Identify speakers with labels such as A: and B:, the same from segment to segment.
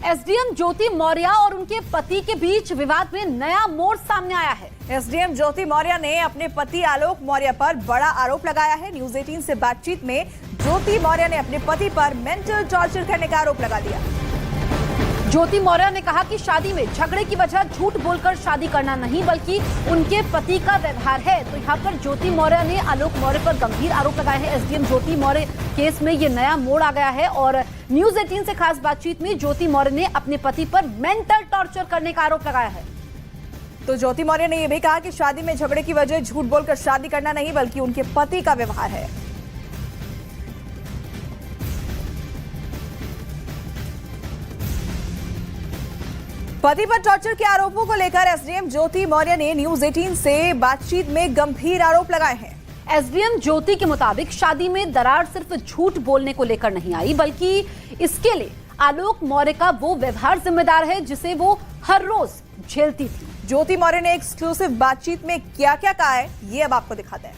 A: SDM ज्योति मौर्य और उनके पति के बीच विवाद में नया मोड़ सामने आया है।
B: एसडीएम ज्योति मौर्य ने अपने पति आलोक मौर्य पर बड़ा आरोप लगाया है। न्यूज 18 से बातचीत में ज्योति मौर्य ने अपने पति पर मेंटल टॉर्चर करने का आरोप लगा दिया।
A: ज्योति मौर्य ने कहा कि शादी में झगड़े की वजह झूठ बोलकर शादी करना नहीं बल्कि उनके पति का व्यवहार है। तो यहाँ पर ज्योति मौर्य ने आलोक मौर्य पर गंभीर आरोप लगाए हैं। एसडीएम ज्योति मौर्य केस में ये नया मोड़ आ गया है और न्यूज 18 से खास बातचीत में ज्योति मौर्य ने अपने पति पर मेंटल टॉर्चर करने का आरोप लगाया है।
B: तो ज्योति मौर्य ने यह भी कहा कि शादी में झगड़े की वजह झूठ बोलकर शादी करना नहीं बल्कि उनके पति का व्यवहार है। पति पर टॉर्चर के आरोपों को लेकर एसडीएम ज्योति मौर्य ने न्यूज 18 से बातचीत में गंभीर आरोप लगाए हैं।
A: एसडीएम ज्योति के मुताबिक शादी में दरार सिर्फ झूठ बोलने को लेकर नहीं आई बल्कि इसके लिए आलोक मौर्य का वो व्यवहार जिम्मेदार है जिसे वो हर रोज झेलती थी।
B: ज्योति मौर्य ने एक्सक्लूसिव बातचीत में क्या क्या कहा है ये अब आपको दिखाते हैं।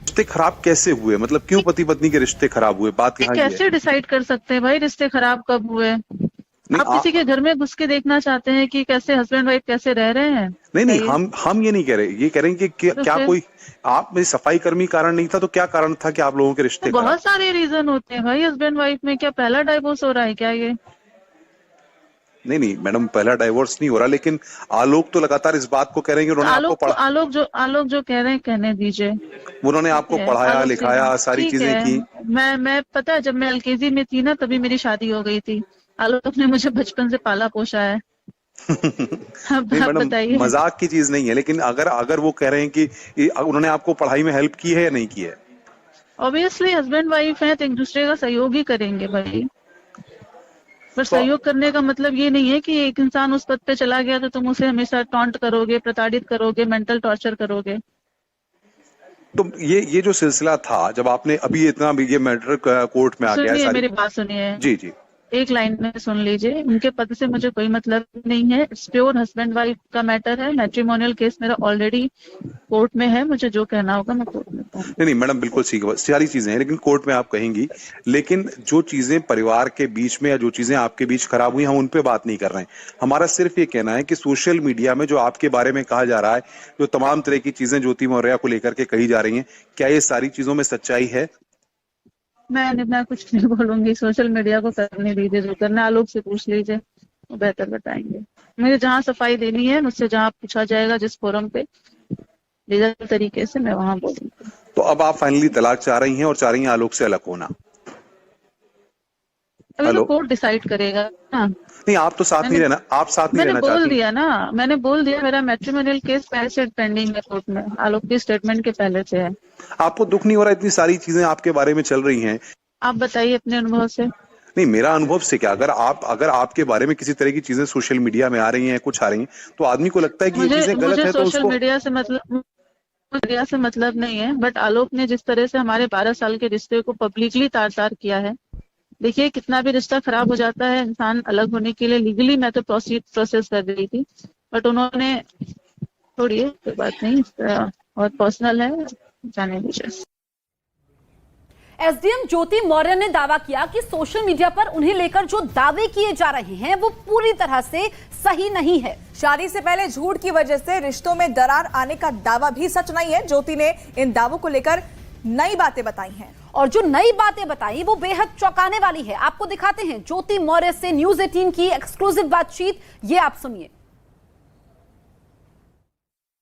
C: रिश्ते खराब कैसे हुए, मतलब क्यों पति पत्नी के रिश्ते खराब हुए, बात यहाँ
D: कैसे डिसाइड कर सकते हैं भाई रिश्ते खराब कब हुए? आप किसी के घर में घुस के देखना चाहते हैं कि कैसे हस्बैंड वाइफ कैसे रह रहे हैं?
C: नहीं, हम ये नहीं कह रहे, ये कह रहे हैं कि क्या कोई आप में सफाई कर्मी कारण नहीं था तो क्या कारण था कि आप लोगों के रिश्ते
D: बहुत सारे रीजन होते हैं भाई हस्बैंड वाइफ में। क्या पहला डाइवोर्स हो रहा है क्या ये?
C: नहीं मैडम, पहला डाइवोर्स नहीं हो रहा, लेकिन आलोक तो लगातार इस बात को कह रहे हैं कि उन्होंने आपको पढ़ा।
D: आलोक जो कह रहे हैं कहने दीजिए।
C: उन्होंने आपको पढ़ाया लिखाया सारी चीजें की।
D: मैं पता है जब मैं एलकेजी में थी ना तभी मेरी शादी हो गई थी। आलोक ने मुझे बचपन से पाला पोषा है।
C: मैडम मजाक की चीज नहीं है, लेकिन अगर वो कह रहे हैं कि उन्होंने आपको पढ़ाई में हेल्प की है या नहीं की है?
D: ऑब्वियसली हस्बैंड वाइफ है तो एक दूसरे का सहयोग ही करेंगे भाई। पर सहयोग करने का मतलब ये नहीं है कि एक इंसान उस पद पे चला गया तो तुम उसे हमेशा टॉन्ट करोगे, प्रताड़ित करोगे, मेंटल टॉर्चर करोगे।
C: तो ये जो सिलसिला था जब आपने अभी इतना ये मैटर कोर्ट में आ गया,
D: सुनिए मेरी बात सुनिए
C: जी
D: एक लाइन में सुन लीजिए। उनके पति से मुझे कोई मतलब नहीं है। इट्स प्योर हस्बैंड वाइफ का मैटर है। मैट्रिमोनियल केस मेरा ऑलरेडी कोर्ट में है। मुझे जो कहना होगा मैं कोर्ट में कहूंगी।
C: नहीं मैडम बिल्कुल सारी चीजें हैं लेकिन कोर्ट में आप कहेंगी, लेकिन जो चीजें परिवार के बीच में या जो चीजें आपके बीच खराब हुई हम उन पे बात नहीं कर रहे हैं। हमारा सिर्फ ये कहना है कि सोशल मीडिया में जो आपके बारे में कहा जा रहा है, जो तमाम तरह की चीजें ज्योति मौर्य को लेकर के कही जा रही हैं, क्या ये सारी चीजों में सच्चाई है?
D: मैं कुछ नहीं बोलूंगी। सोशल मीडिया को करने दीजिए, जो करना आलोक से पूछ लीजिए, वो बेहतर बताएंगे। मुझे जहाँ सफाई देनी है मुझसे जहाँ पूछा जाएगा जिस फोरम पे लीगल तरीके से मैं वहाँ बोलूंगी।
C: तो अब आप फाइनली तलाक चाह रही हैं और चाह रही हैं आलोक से अलग होना?
D: अभी तो कोर्ट डिसाइड करेगा ना।
C: नहीं आप तो साथ नहीं रहना, आप साथ नहीं रहना चाहती।
D: मैंने बोल दिया मेरा मैट्रिमोनियल केस पहले से पेंडिंग है कोर्ट में। आलोक की स्टेटमेंट के पहले से है।
C: आपको दुख नहीं हो रहा? इतनी सारी चीजें आपके बारे में चल रही हैं,
D: आप बताइए अपने अनुभव से।
C: नहीं मेरा अनुभव से क्या, अगर आपके बारे में किसी तरह की चीजें सोशल मीडिया में आ रही हैं, कुछ आ रही हैं, तो आदमी को लगता है कि ये चीजें गलत है तो
D: सोशल मीडिया से मतलब नहीं है। बट आलोक ने जिस तरह से हमारे 12 साल के रिश्ते को पब्लिकली तार किया है, देखिए कितना भी रिश्ता खराब हो जाता है इंसान अलग होने के लिए लीगली मैं तो प्रोसेस कर रही थी, बट उन्होंने छोड़िए कोई बात नहीं, बहुत पर्सनल है, जाने दीजिए।
A: एसडीएम ज्योति मौर्य ने दावा किया कि सोशल मीडिया पर उन्हें लेकर जो दावे किए जा रहे हैं वो पूरी तरह से सही नहीं है।
B: शादी से पहले झूठ की वजह से रिश्तों में दरार आने का दावा भी सच नहीं है। ज्योति ने इन दावों को लेकर नई बातें बताई हैं
A: और जो नई बातें बताई वो बेहद चौंकाने वाली है। आपको दिखाते हैं ज्योति मौर्य से न्यूज 18 की एक्सक्लूसिव बातचीत, ये आप सुनिए।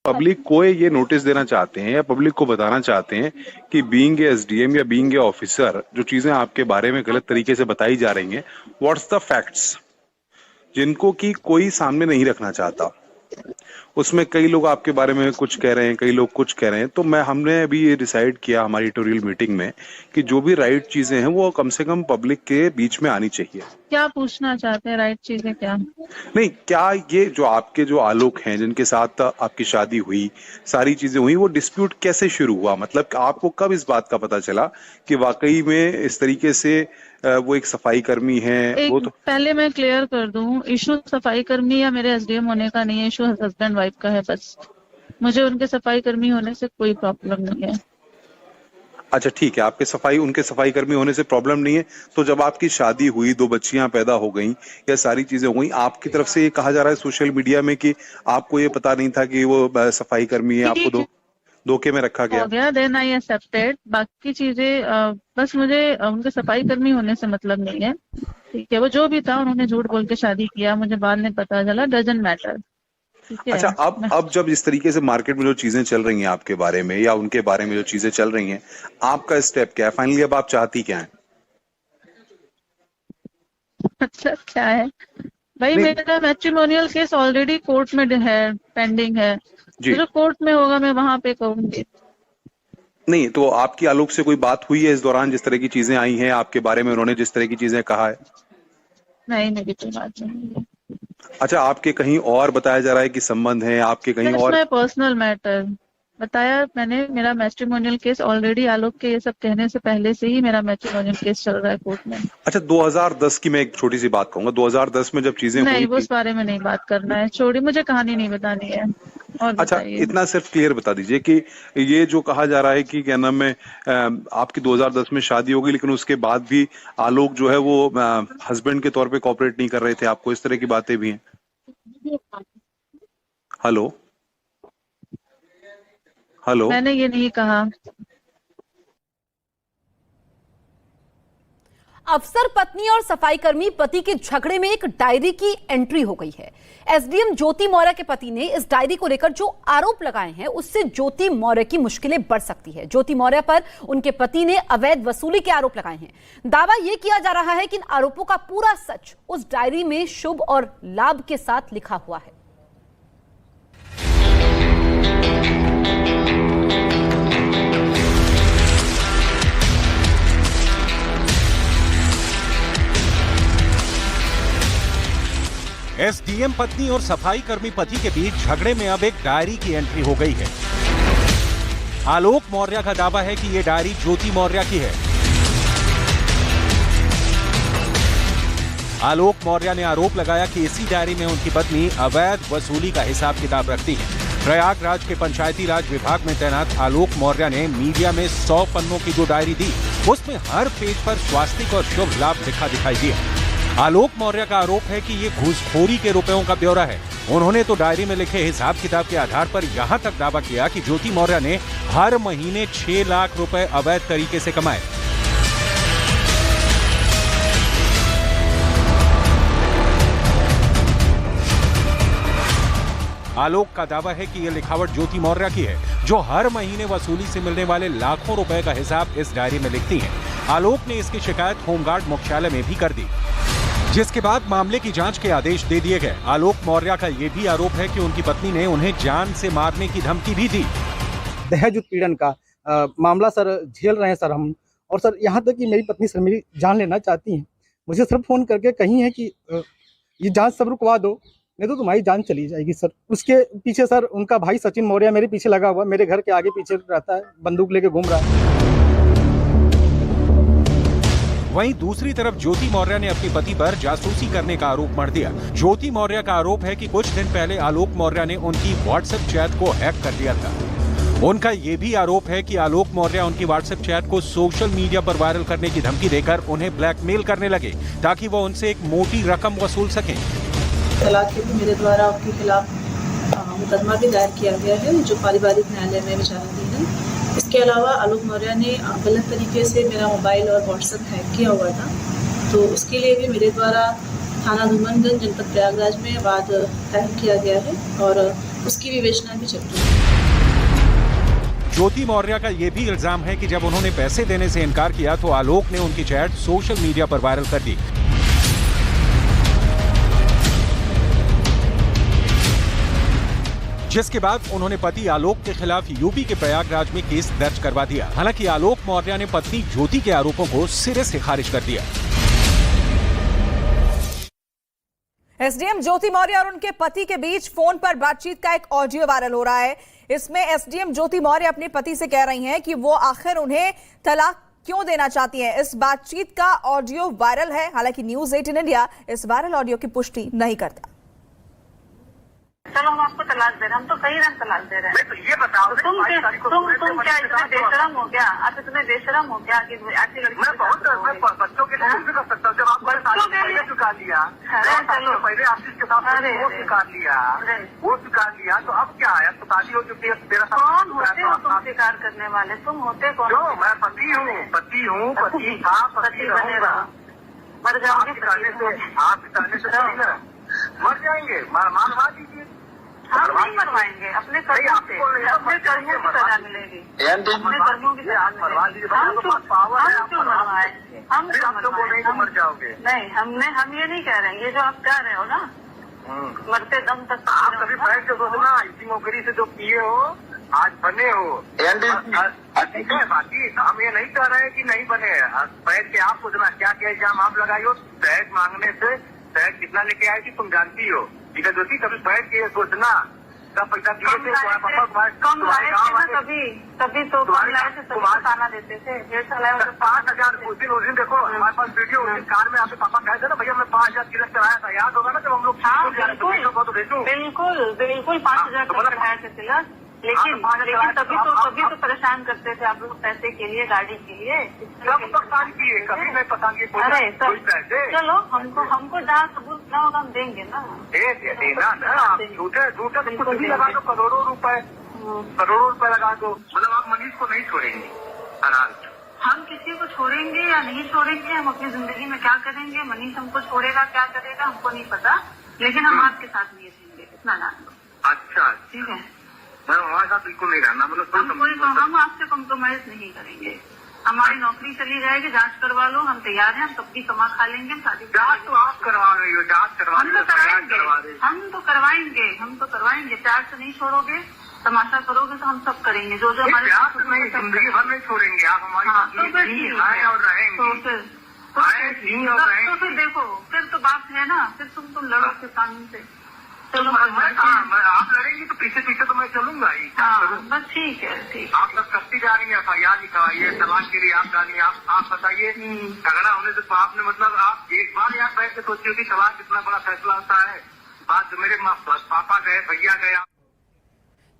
C: पब्लिक को ये नोटिस देना चाहते हैं या पब्लिक को बताना चाहते हैं कि बीइंग एसडीएम या बीइंग ऑफिसर जो चीजें आपके बारे में गलत तरीके से बताई जा रही हैं, व्हाट्स द फैक्ट्स, जिनको कि कोई सामने नहीं रखना चाहता। उसमें कई लोग आपके बारे में कुछ कह रहे हैं, कई लोग कुछ कह रहे हैं। तो हमने अभी ये डिसाइड किया हमारी एडिटोरियल मीटिंग में कि जो भी राइट चीजें हैं वो कम से कम पब्लिक के बीच में आनी चाहिए।
D: क्या पूछना चाहते हैं राइट चीजें? क्या
C: नहीं, क्या ये जो आपके जो आलोक हैं जिनके साथ आपकी शादी हुई, सारी चीजें हुई, वो डिस्प्यूट कैसे शुरू हुआ? मतलब आपको कब इस बात का पता चला कि वाकई में इस तरीके से वो एक सफाई कर्मी है? वो तो
D: पहले मैं क्लियर कर दूं, इशू सफाई कर्मी या मेरे एसडीएम होने का नहीं है, इशू हस्बैंड वाइफ का है। बस मुझे उनके सफाई कर्मी होने से कोई प्रॉब्लम नहीं है।
C: अच्छा ठीक है, आपके सफाई उनके सफाई कर्मी होने से प्रॉब्लम नहीं है। तो जब आपकी शादी हुई, 2 बच्चियां पैदा हो गईं, या सारी चीजें हो गई, आपकी तरफ से ये कहा जा रहा है सोशल मीडिया में कि आपको ये पता नहीं था कि वो सफाई कर्मी है, आपको धोखे में रखा गया?
D: हो गया, देन आई एक्सेप्टेड। बाकी चीजें बस मुझे उनके सफाई कर्मी होने से मतलब नहीं है। ठीक है, वो जो भी था उन्होंने झूठ बोल के शादी किया, मुझे बाद में पता चला, डजंट मैटर।
C: अच्छा, अब जब इस तरीके से मार्केट में जो चीजें चल रही हैं आपके बारे में या उनके बारे में जो चीजें चल रही हैं, आपका स्टेप क्या है फाइनली? अब आप चाहती क्या है?
D: मतलब क्या है भाई, मेरा मैट्रिमोनियल केस ऑलरेडी कोर्ट में है, पेंडिंग है। जो कोर्ट में होगा मैं वहां पे कहूंगी।
C: नहीं तो आपकी आलोक से कोई बात हुई है इस दौरान, जिस तरह की चीजें आई हैं आपके बारे में, उन्होंने जिस तरह की चीजें कहा है?
D: नहीं, मेरी कोई बात नहीं है।
C: अच्छा, आपके कहीं और बताया जा रहा है कि संबंध है आपके कहीं और?
D: पर्सनल मैटर बताया मैंने, मेरा मैट्रिमोनियल केस ऑलरेडी, आलोक के ये सब कहने से पहले से ही मेरा मैट्रिमोनियल केस चल रहा है कोर्ट में।
C: अच्छा, 2010 की मैं एक छोटी सी बात कहूंगा, 2010 में जब चीजें
D: नहीं,
C: हुई
D: उस बारे में नहीं बात करना है, छोड़ी, मुझे कहानी नहीं बतानी है। और
C: अच्छा, इतना सिर्फ क्लियर बता दीजिए कि ये जो कहा जा रहा है कि क्या नाम है, आपकी 2010 में शादी हो गई, लेकिन उसके बाद भी आलोक जो है वो हस्बैंड के तौर पे कोऑपरेट नहीं कर रहे थे आपको, इस तरह की बातें भी हैं? हेलो हेलो,
D: मैंने ये नहीं कहा।
A: अफसर पत्नी और सफाई कर्मी पति के झगड़े में एक डायरी की एंट्री हो गई है। एसडीएम ज्योति मौर्य के पति ने इस डायरी को लेकर जो आरोप लगाए हैं, उससे ज्योति मौर्य की मुश्किलें बढ़ सकती है। ज्योति मौर्य पर उनके पति ने अवैध वसूली के आरोप लगाए हैं। दावा यह किया जा रहा है कि इन आरोपों का पूरा सच उस डायरी में शुभ और लाभ के साथ लिखा हुआ है।
E: एसडीएम पत्नी और सफाई कर्मी पति के बीच झगड़े में अब एक डायरी की एंट्री हो गई है। आलोक मौर्य का दावा है कि ये डायरी ज्योति मौर्य की है। आलोक मौर्य ने आरोप लगाया कि इसी डायरी में उनकी पत्नी अवैध वसूली का हिसाब किताब रखती है। प्रयागराज के पंचायती राज विभाग में तैनात आलोक मौर्य ने मीडिया में 100 पन्नों की जो डायरी दी, उसमें हर पेज पर स्वास्तिक और शुभ लाभ लिखा दिखाई दिया। आलोक मौर्य का आरोप है कि ये घूसखोरी के रुपयों का ब्यौरा है। उन्होंने तो डायरी में लिखे हिसाब किताब के आधार पर यहां तक दावा किया कि ज्योति मौर्य ने हर महीने 6 लाख रुपए अवैध तरीके से कमाए। आलोक का दावा है कि यह लिखावट ज्योति मौर्य की है, जो हर महीने वसूली से मिलने वाले लाखों रुपए का हिसाब इस डायरी में लिखती है। आलोक ने इसकी शिकायत होमगार्ड मुख्यालय में भी कर दी, जिसके बाद मामले की जांच के आदेश दे दिए गए। आलोक मौर्य का यह भी आरोप है कि उनकी पत्नी ने उन्हें जान से मारने की धमकी भी दी।
F: दहेज उत्पीड़न का मामला सर झेल रहे हैं सर हम, और सर यहाँ तक कि मेरी पत्नी सर मेरी जान लेना चाहती हैं। मुझे सर फोन करके कही है कि ये जांच सब रुकवा दो, नहीं तो तुम्हारी जान चली जाएगी सर। उसके पीछे सर उनका भाई सचिन मौर्य मेरे पीछे लगा हुआ, मेरे घर के आगे पीछे रहता है, बंदूक लेके घूम रहा है।
E: वहीं दूसरी तरफ ज्योति मौर्य ने अपने पति पर जासूसी करने का आरोप मढ़ दिया। ज्योति मौर्य का आरोप है कि कुछ दिन पहले आलोक मौर्य ने उनकी व्हाट्सएप चैट को हैक कर दिया था। उनका यह भी आरोप है कि आलोक मौर्य उनकी व्हाट्सएप चैट को सोशल मीडिया पर वायरल करने की धमकी देकर उन्हें ब्लैकमेल करने लगे, ताकि वो उनसे एक मोटी रकम वसूल सकें।
G: तलाक के मेरे द्वारा उनके खिलाफ मुकदमा भी दायर किया गया है, जो पारिवारिक न्यायालय में विचाराधीन है। इसके अलावा आलोक मौर्य ने गलत तरीके से मेरा मोबाइल और व्हाट्सएप हैक किया हुआ था, तो उसके लिए भी मेरे द्वारा थाना धूमनगंज जनपद प्रयागराज में वाद दायर किया गया है और उसकी विवेचना भी चल रही है।
E: ज्योति मौर्य का यह भी इल्जाम है कि जब उन्होंने पैसे देने से इनकार किया तो आलोक ने उनकी चैट सोशल मीडिया पर वायरल कर दी, जिसके बाद उन्होंने पति आलोक के खिलाफ यूपी के प्रयागराज में केस दर्ज करवा दिया। हालांकि आलोक मौर्य ने पत्नी ज्योति के आरोपों को सिरे से खारिज कर दिया।
B: एसडीएम ज्योति मौर्य और उनके पति के बीच फोन पर बातचीत का एक ऑडियो वायरल हो रहा है। इसमें एसडीएम ज्योति मौर्य अपने पति से कह रही हैं कि वो आखिर उन्हें तलाक क्यों देना चाहती हैं। इस बातचीत का ऑडियो वायरल है। हालांकि न्यूज़ 18 इंडिया इस वायरल ऑडियो की पुष्टि नहीं करता।
D: चलो हम आपको तलाक दे रहे हैं, हम तो कई रंग तलाक दे रहे हैं।
H: तो ये बताओ
D: तुम क्या इतने बेशरम हो क्या? आप इतने बेशरम हो क्या कि ऐसी लड़की?
H: मैं बच्चों के लिए कुछ भी कर सकता हूँ। जब आपको पहले चुका लिया,
D: चलो
H: पहले आशीष के साथ वो स्वीकार लिया, तो अब क्या है? तो शादी हो चुकी है, तेरा
D: कौन होते हो तुम स्वीकार करने वाले? तुम होते कौन?
H: जो मैं पति हूँ, पति था, पति
D: बनेगा। मर जाओगे
H: आप कहने से थोड़ी ना मर जाएंगे। मरवा दीजिए।
D: हम नहीं मरवाएंगे, अपने कर्मों से, अपने कर्मों की सजा मिलेगी, अपने कर्मों की सजा मिलेगी। हम क्यों मरवाएंगे? हम क्यों
H: मर जाओगे?
D: नहीं, हम ये नहीं कह रहे हैं, ये जो आप कह रहे हो ना, मरते दम तक
H: आप कभी बैठ के सोचना, इसी नौकरी से जो पिए हो आज बने हो। ठीक है, बाकी हम ये नहीं कह रहे हैं कि नहीं बने। बैठ के आप सोचना क्या क्या इल्जाम आप लगाई हो। दहेज मांगने से दहेज कितना लेके आए थी तुम जानती हो। ठीक है ज्योति, कभी बैठ के सोचना कब पैसा दिए थे
D: कम लाए थे ना, तभी तो कम लाए थे, तुम्हारा खाना देते थे 1,500
H: 5,000 उस दिन देखो हमारे पास वीडियो, उस दिन कार में आपके पापा कहे थे ना भैया मैं 5,000 तिलक कराया था, याद होगा ना जब हम लोग।
D: हाँ बिल्कुल 5,000 चढ़ाए थे तिलक। लेकिन तभी तो परेशान करते थे आप लोग पैसे के लिए, गाड़ी के लिए।
H: कब परेशान किए? कभी नहीं पता किए कोई पैसे।
D: चलो हमको जहाँ सबूत ना होगा हम देंगे ना।
H: देना ना, आप झूठे कुछ भी लगा दो, करोड़ों रुपए लगा दो। मतलब आप मनीष को नहीं छोड़ेंगे?
D: हम किसी को छोड़ेंगे या नहीं छोड़ेंगे, हम अपनी जिंदगी में क्या करेंगे, मनीष हमको छोड़ेगा क्या करेगा हमको नहीं पता, लेकिन हम आपके साथ नहीं रहेंगे, इतना जान लो।
H: अच्छा
D: ठीक है,
H: मैं हमारे साथ बिल्कुल नहीं रहना। मतलब
D: हम आपसे कॉम्प्रोमाइज नहीं करेंगे। हमारी नौकरी चली जाएगी, जांच करवा लो, हम तैयार हैं, हम तब भी कमा खा लेंगे। शादी
H: जांच तो आप करवा रही हो, जांच करवा
D: हम तो करवाएंगे। प्यार से नहीं छोड़ोगे, तमाशा करोगे तो हम सब करेंगे। जो हमारे
H: जिंदगी भर नहीं छोड़ेंगे आप हमारी। और रहेंगे
D: तो फिर देखो, फिर तो बात है ना, फिर तुम लड़ोगे कानून से। चलो
H: आप लड़ेंगी तो पीछे तो मैं चलूंगा ही।
D: बस ठीक है, ठीक।
H: आप सब करती जा रही है, FIR लिखवाइए, तलाक के लिए आप डालिए। आप बताइए झगड़ा होने से आपने मतलब आप एक बार यार बैठ के सोचिए कि तलाक कितना बड़ा फैसला होता है। बात मेरे पापा गए, भैया गया।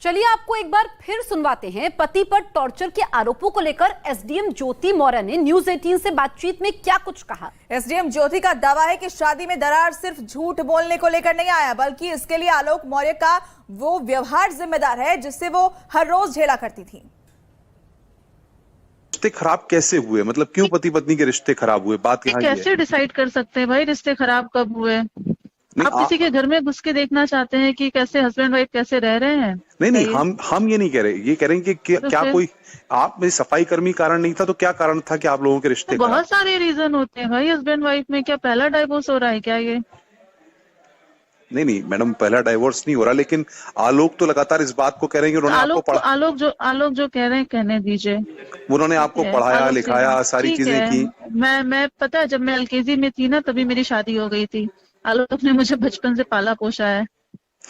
A: चलिए आपको एक बार फिर सुनवाते हैं। पति पर टॉर्चर के आरोपों को लेकर एसडीएम ज्योति मौर्य ने न्यूज 18 से बातचीत में क्या कुछ कहा।
B: एसडीएम ज्योति का दावा है कि शादी में दरार सिर्फ झूठ बोलने को लेकर नहीं आया, बल्कि इसके लिए आलोक मौर्य का वो व्यवहार जिम्मेदार है जिससे वो हर रोज झेला करती थी।
C: रिश्ते खराब कैसे हुए? मतलब क्यों पति पत्नी के रिश्ते खराब हुए? बात यहाँ
D: कैसे डिसाइड कर सकते हैं भाई रिश्ते खराब कब हुए? आप किसी के घर में घुस के देखना चाहते हैं कि कैसे हस्बैंड वाइफ कैसे रह रहे हैं?
C: नहीं, हम ये नहीं कह रहे। ये कह रहे हैं कि क्या कोई आप में सफाई कर्मी कारण नहीं था तो क्या कारण था कि आप लोगों के रिश्ते
D: तो बहुत सारे रीजन होते हैं भाई हस्बैंड वाइफ में। क्या पहला डाइवोर्स हो रहा है क्या ये?
C: नहीं मैडम, पहला डाइवोर्स नहीं हो रहा, लेकिन आलोक तो लगातार इस बात को कह रहे हैं कि उन्होंने आपको पढ़ा।
D: आलोक जो कह रहे हैं कहने दीजिए।
C: उन्होंने आपको पढ़ाया लिखाया, सारी चीजें की।
D: मैं पता है जब मैं LKG में थी ना तभी मेरी शादी हो गई थी। आलोक ने मुझे बचपन से पाला पोसा है।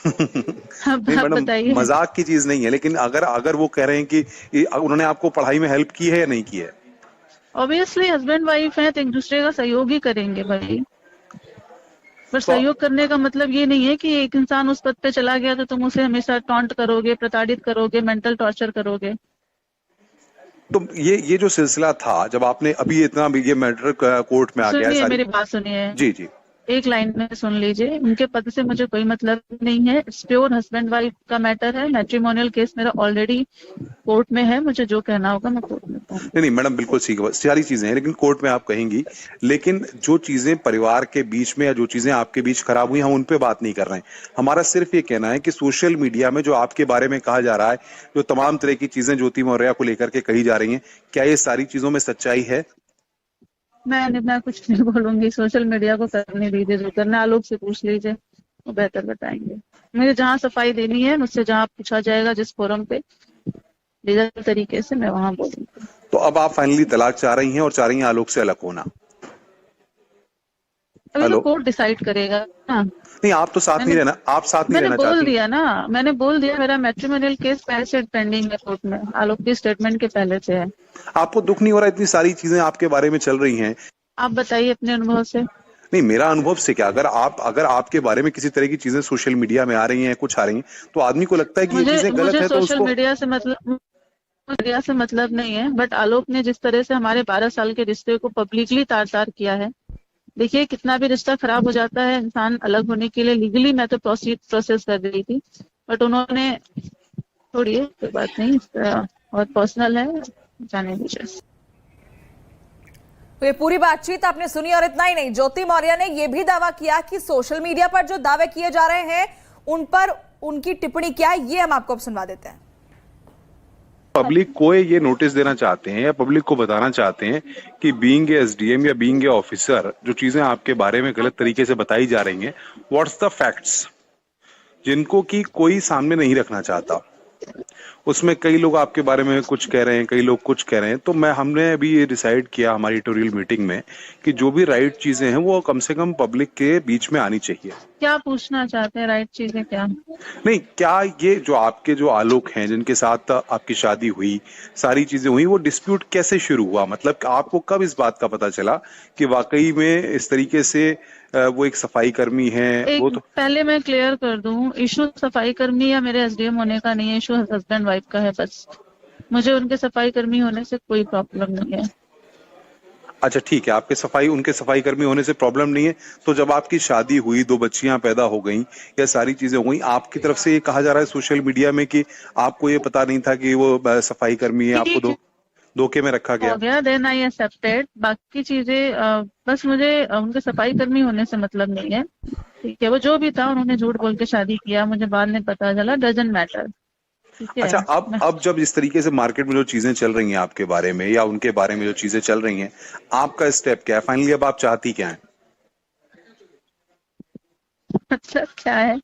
C: नहीं मैडम, मजाक की चीज नहीं है, लेकिन अगर वो कह रहे हैं कि उन्होंने आपको पढ़ाई में हेल्प की है या नहीं की है?
D: ऑब्वियसली हस्बैंड वाइफ है तो एक दूसरे का सहयोग ही करेंगे भाई। पर सहयोग करने का मतलब ये नहीं है कि एक इंसान उस पद पे चला गया तो तुम उसे हमेशा टॉन्ट करोगे, प्रताड़ित करोगे, मेंटल टॉर्चर करोगे।
C: तो ये जो सिलसिला था, जब आपने अभी इतना ये मैटर कोर्ट में आ गया,
D: मेरी बात सुनिए
C: जी
D: एक लाइन में सुन लीजिए। उनके पद से मुझे कोई मतलब नहीं है। इट्स प्योर हस्बैंड वाइफ का मैटर है। मैट्रिमोनियल केस मेरा ऑलरेडी कोर्ट में है। मुझे जो कहना होगा मैं कोर्ट में कहूंगी।
C: नहीं मैडम, बिल्कुल सारी चीजें हैं, लेकिन कोर्ट में आप कहेंगी। लेकिन जो चीजें परिवार के बीच में या जो चीजें आपके बीच खराब हुई, हम उन पे बात नहीं कर रहे हैं। हमारा सिर्फ ये कहना है कि सोशल मीडिया में जो आपके बारे में कहा जा रहा है, जो तमाम तरह की चीजें ज्योति मौर्य को लेकर के कही जा रही हैं, क्या ये सारी चीजों में सच्चाई है?
D: मैं कुछ नहीं बोलूंगी। सोशल मीडिया को करने दीजिए, जो करना आलोक से पूछ लीजिए, वो बेहतर बताएंगे। मुझे जहाँ सफाई देनी है, मुझसे जहाँ पूछा जाएगा जिस फोरम पे लीगल तरीके से, मैं वहाँ बोलूंगी।
C: तो अब आप फाइनली तलाक चाह रही हैं और चाह रही हैं आलोक से अलग होना?
D: अभी तो कोर्ट डिसाइड करेगा ना।
C: नहीं, आप तो साथ नहीं रहना, आप साथ नहीं रहना चाहती।
D: मैंने बोल दिया मेरा मैट्रिमोनियल केस पहले से पेंडिंग है कोर्ट में। आलोक की स्टेटमेंट के पहले से है।
C: आपको दुख नहीं हो रहा? इतनी सारी चीजें आपके बारे में चल रही हैं।
D: आप बताइए अपने अनुभव से।
C: नहीं, मेरा अनुभव से क्या, अगर आपके बारे में किसी तरह की चीजें सोशल मीडिया में आ रही हैं, कुछ आ रही हैं, तो आदमी को लगता है कि ये चीजें गलत है, तो
D: सोशल
C: उसको
D: मीडिया से मतलब नहीं है, बट आलोक ने जिस तरह से हमारे 12 साल के रिश्ते को पब्लिकली तार तार किया है। देखिए, कितना भी रिश्ता खराब हो जाता है, इंसान अलग होने के लिए लीगली मैं तो प्रोसेस कर रही थी, बट उन्होंने छोड़िए, कोई बात नहीं, और पर्सनल है, जाने दीजिए।
B: तो ये पूरी बातचीत आपने सुनी, और इतना ही नहीं, ज्योति मौर्य ने यह भी दावा किया कि सोशल मीडिया पर जो दावे किए जा रहे हैं उन पर उनकी टिप्पणी क्या है, ये हम आपको अब सुनवा देते हैं।
C: पब्लिक को ये नोटिस देना चाहते हैं या पब्लिक को बताना चाहते हैं कि बीइंग एसडीएम या बीइंग ऑफिसर जो चीजें आपके बारे में गलत तरीके से बताई जा रही हैं, व्हाट्स द फैक्ट्स, जिनको कि कोई सामने नहीं रखना चाहता। उसमें कई लोग आपके बारे में कुछ कह रहे हैं, कई लोग कुछ कह रहे हैं, तो हमने अभी ये डिसाइड किया हमारी एडिटोरियल मीटिंग में कि जो भी राइट चीजें हैं वो कम से कम पब्लिक के बीच में आनी चाहिए।
D: क्या पूछना चाहते हैं, राइट चीजें क्या?
C: नहीं, क्या ये जो आपके जो आलोक हैं जिनके साथ आपकी शादी हुई, सारी चीजें हुई, वो डिस्प्यूट कैसे शुरू हुआ? मतलब आपको कब इस बात का पता चला कि वाकई में इस तरीके से वो एक सफाई कर्मी है? वो तो
D: पहले मैं क्लियर कर दूं, इशू सफाई कर्मी या मेरे एसडीएम होने का नहीं है, इशू हस्बैंड वाइफ का है बस। मुझे उनके सफाई कर्मी होने से कोई प्रॉब्लम नहीं है।
C: अच्छा, ठीक है, उनके सफाई कर्मी होने से प्रॉब्लम नहीं है। तो जब आपकी शादी हुई, 2 बच्चियां पैदा हो गईं, या सारी चीजें हो गई, आपकी तरफ से ये कहा जा रहा है सोशल मीडिया में कि आपको ये पता नहीं था कि वो सफाई कर्मी है, आपको धोखे में रखा गया।
D: Then I accepted. बाकी चीजें बस मुझे उनके सफाई कर्मी होने से मतलब नहीं है, ठीक है। वो जो भी था, उन्होंने झूठ बोल के शादी किया, मुझे बाद में पता चला, डजंट मैटर।
C: अच्छा, अब जब इस तरीके से मार्केट में जो चीजें चल रही हैं आपके बारे में या उनके बारे में जो चीजें चल रही हैं, आपका स्टेप क्या है? फाइनली अब आप चाहती क्या है?
D: मतलब क्या है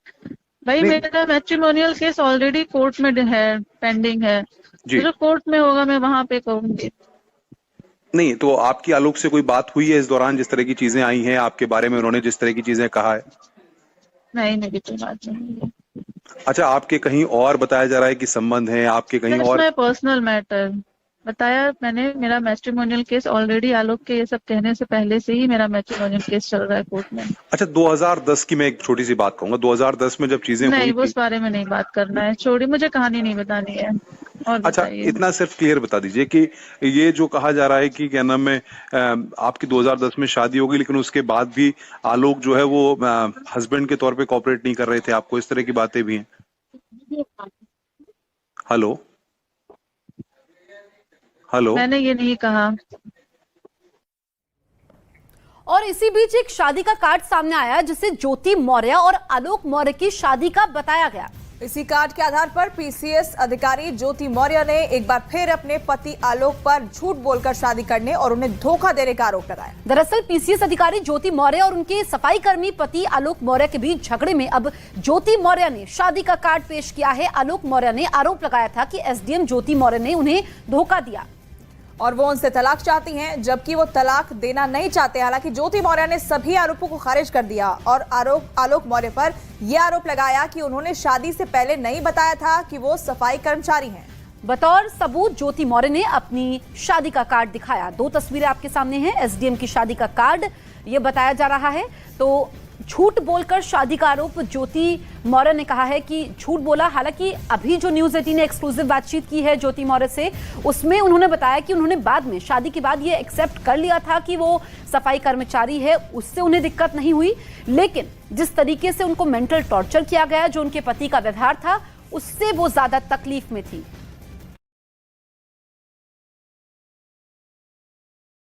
D: भाई, मेरा मैट्रिमोनियल केस ऑलरेडी कोर्ट में है, पेंडिंग है। जो कोर्ट में होगा मैं वहां पे कहूंगी।
C: नहीं, तो आपकी आलोक से कोई बात हुई है इस दौरान, जिस तरह की चीजें आई हैं आपके बारे में, उन्होंने जिस तरह की चीजें कहा है?
D: नहीं, मेरी कोई बात नहीं है।
C: अच्छा, आपके कहीं और बताया जा रहा है कि संबंध है आपके कहीं और?
D: पर्सनल मैटर बताया मैंने, मेरा मैट्रिमोनियल केस ऑलरेडी, आलोक के ये सब कहने से पहले से ही मेरा मैट्रिमोनियल केस चल रहा है कोर्ट में।
C: अच्छा, 2010 की मैं एक छोटी सी बात कहूंगा, 2010 में जब चीजें
D: नहीं, उस बारे में नहीं बात करना है, छोड़ी, मुझे कहानी नहीं बतानी है। और
C: अच्छा, इतना सिर्फ क्लियर बता दीजिए कि ये जो कहा जा रहा है कि क्या नाम है, आपकी 2010 में शादी हो गई, लेकिन उसके बाद भी आलोक जो है वो हस्बैंड के तौर पे कोऑपरेट नहीं कर रहे थे आपको, इस तरह की बातें भी हैं? हेलो,
D: मैंने ये नहीं कहा।
A: और इसी बीच एक शादी का कार्ड सामने आया जिसे ज्योति मौर्य और आलोक मौर्य की शादी का बताया गया।
B: इसी कार्ड के आधार पर पीसीएस अधिकारी ज्योति मौर्य ने एक बार फिर अपने पति आलोक पर झूठ बोलकर शादी करने और उन्हें धोखा देने का आरोप लगाया।
A: दरअसल पीसीएस अधिकारी ज्योति मौर्य और उनके सफाई कर्मी पति आलोक मौर्य के बीच झगड़े में अब ज्योति मौर्य ने शादी का कार्ड पेश किया है। आलोक मौर्य ने आरोप लगाया था कि एसडीएम ज्योति मौर्य ने उन्हें धोखा दिया
B: और वो उनसे तलाक चाहती हैं, जबकि वो तलाक देना नहीं चाहते। हालांकि ज्योति मौर्य ने सभी आरोपों को खारिज कर दिया और आलोक मौर्य पर यह आरोप लगाया कि उन्होंने शादी से पहले नहीं बताया था कि वो सफाई कर्मचारी हैं।
A: बतौर सबूत ज्योति मौर्य ने अपनी शादी का कार्ड दिखाया। 2 तस्वीरें आपके सामने हैं, एसडीएम की शादी का कार्ड ये बताया जा रहा है। तो झूठ बोलकर शादी का आरोप ज्योति मौर्य ने कहा है कि झूठ बोला। हालांकि अभी जो न्यूज़ 18 ने एक्सक्लूसिव बातचीत की है ज्योति मौर्य से, उसमें उन्होंने बताया कि उन्होंने बाद में शादी के बाद ये एक्सेप्ट कर लिया था कि वो सफाई कर्मचारी है, उससे उन्हें दिक्कत नहीं हुई, लेकिन जिस तरीके से उनको मेंटल टॉर्चर किया गया, जो उनके पति का व्यवहार था, उससे वो ज्यादा तकलीफ में थी।